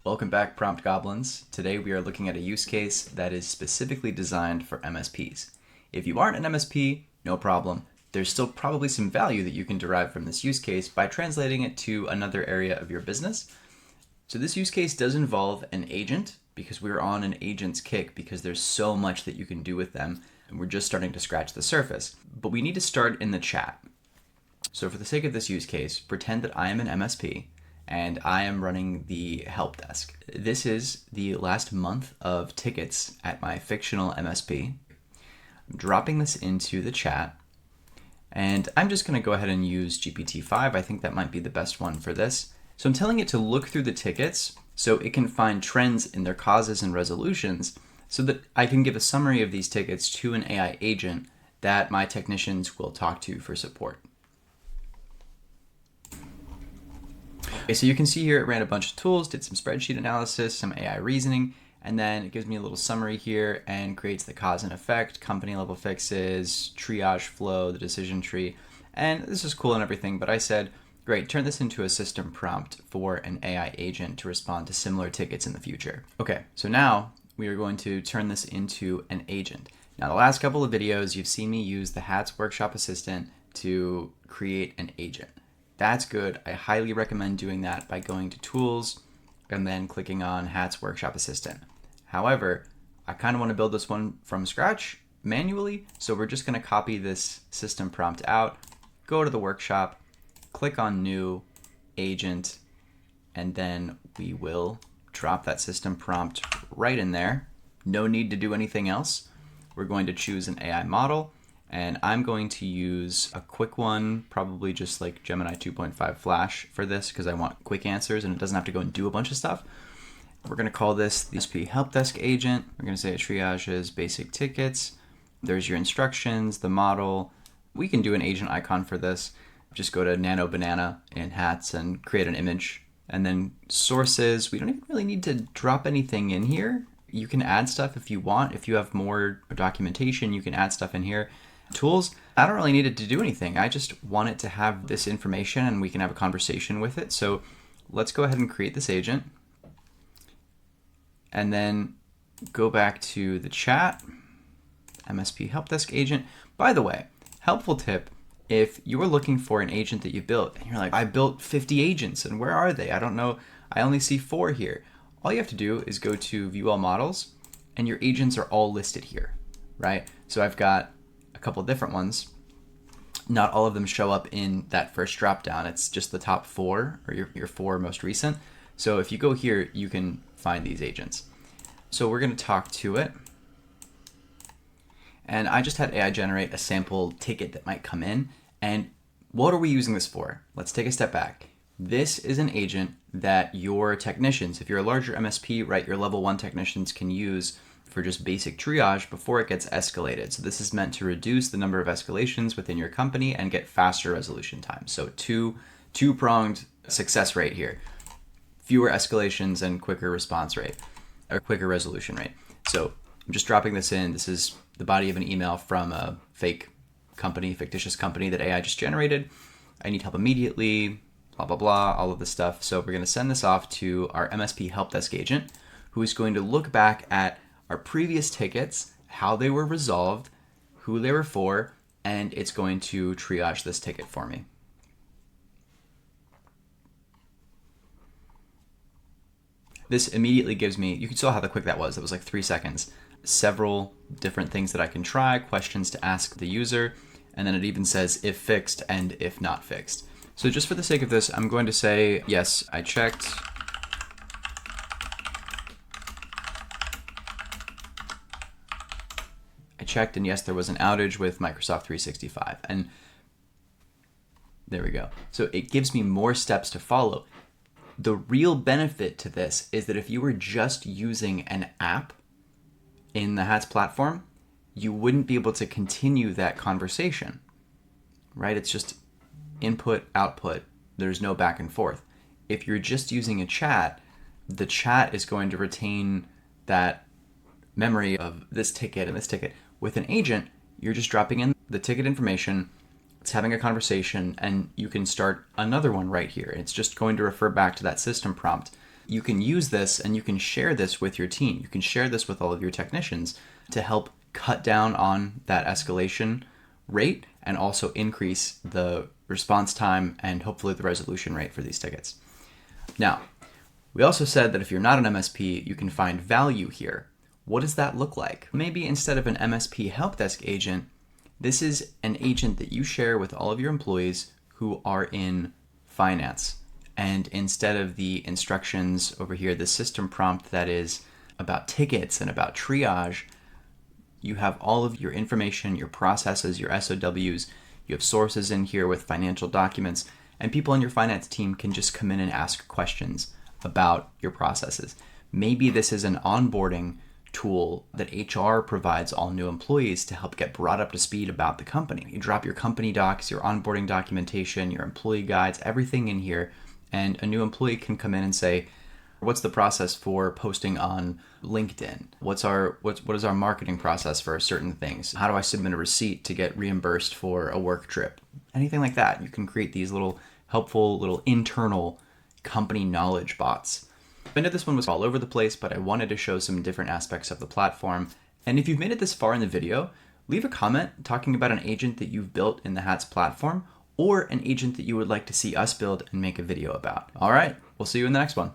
Welcome back, Prompt Goblins. Today we are looking at a use case that is specifically designed for MSPs. If you aren't an MSP, no problem. There's still probably some value that you can derive from this use case by translating it to another area of your business. So this use case does involve an agent because we're on an agent's kick because there's so much that you can do with them and we're just starting to scratch the surface. But we need to start in the chat. So for the sake of this use case, pretend that I am an MSP and I am running the help desk. This is the last month of tickets at my fictional MSP. I'm dropping this into the chat, and I'm just gonna go ahead and use GPT-5. I think that might be the best one for this. So I'm telling it to look through the tickets so it can find trends in their causes and resolutions so that I can give a summary of these tickets to an AI agent that my technicians will talk to for support. Okay, so you can see here it ran a bunch of tools, did some spreadsheet analysis, some AI reasoning, and then it gives me a little summary here and creates the cause and effect, company level fixes, triage flow, the decision tree, and this is cool and everything, but I said, great, turn this into a system prompt for an AI agent to respond to similar tickets in the future. Okay, so now we are going to turn this into an agent. Now the last couple of videos, you've seen me use the HATS Workshop Assistant to create an agent. That's good. I highly recommend doing that by going to Tools and then clicking on HATS Workshop Assistant. However, I kind of want to build this one from scratch manually, so we're just going to copy this system prompt out, go to the workshop, click on New Agent, and then we will drop that system prompt right in there. No need to do anything else. We're going to choose an AI model. And I'm going to use a quick one, probably just like Gemini 2.5 Flash for this because I want quick answers and it doesn't have to go and do a bunch of stuff. We're going to call this the MSP Help Desk Agent. We're going to say it triages basic tickets. There's your instructions, the model. We can do an agent icon for this. Just go to Nano Banana in HATS and create an image. And then sources, we don't even really need to drop anything in here. You can add stuff if you want. If you have more documentation, you can add stuff in here. Tools, I don't really need it to do anything. I just want it to have this information and we can have a conversation with it. So let's go ahead and create this agent and then go back to the chat, MSP Help Desk Agent. By the way, helpful tip, if you are looking for an agent that you built and you're like, I built 50 agents and where are they? I don't know. I only see 4 here. All you have to do is go to View All Models and your agents are all listed here, right? So I've got a couple different ones. Not all of them show up in that first drop down. It's just the top 4 or your 4 most recent. So if you go here, you can find these agents. So we're going to talk to it. And I just had AI generate a sample ticket that might come in. And what are we using this for? Let's take a step back. This is an agent that your technicians, if you're a larger MSP, right, your level 1 technicians can use for just basic triage before it gets escalated. So this is meant to reduce the number of escalations within your company and get faster resolution time. So two-pronged success rate here. Fewer escalations and quicker response rate, or quicker resolution rate. So I'm just dropping this in. This is the body of an email from a fake company, fictitious company that AI just generated. I need help immediately, blah, blah, blah, all of this stuff. So we're gonna send this off to our MSP Help Desk Agent, who is going to look back at our previous tickets, how they were resolved, who they were for, and it's going to triage this ticket for me. This immediately gives me, you can saw how quick that was. It was like 3 seconds. Several different things that I can try, questions to ask the user, and then it even says if fixed and if not fixed. So just for the sake of this, I'm going to say, yes, I checked. Checked, and yes, there was an outage with Microsoft 365, and there we go. So it gives me more steps to follow. The real benefit to this is that if you were just using an app in the HATS platform, you wouldn't be able to continue that conversation, right? It's just input, output. There's no back and forth. If you're just using a chat, the chat is going to retain that memory of this ticket and this ticket. With an agent, you're just dropping in the ticket information, it's having a conversation, and you can start another one right here. It's just going to refer back to that system prompt. You can use this and you can share this with your team. You can share this with all of your technicians to help cut down on that escalation rate and also increase the response time and hopefully the resolution rate for these tickets. Now, we also said that if you're not an MSP, you can find value here. What does that look like? Maybe instead of an MSP help desk agent, this is an agent that you share with all of your employees who are in finance. And instead of the instructions over here, the system prompt that is about tickets and about triage, you have all of your information, your processes, your SOWs, you have sources in here with financial documents, and people on your finance team can just come in and ask questions about your processes. Maybe this is an onboarding tool that HR provides all new employees to help get brought up to speed about the company. You drop your company docs, your onboarding documentation, your employee guides, everything in here, and a new employee can come in and say, what's the process for posting on LinkedIn? What is our marketing process for certain things? How do I submit a receipt to get reimbursed for a work trip? Anything like that. You can create these little helpful little internal company knowledge bots. I know this one was all over the place, but I wanted to show some different aspects of the platform. And if you've made it this far in the video, leave a comment talking about an agent that you've built in the HATS platform or an agent that you would like to see us build and make a video about. All right, we'll see you in the next one.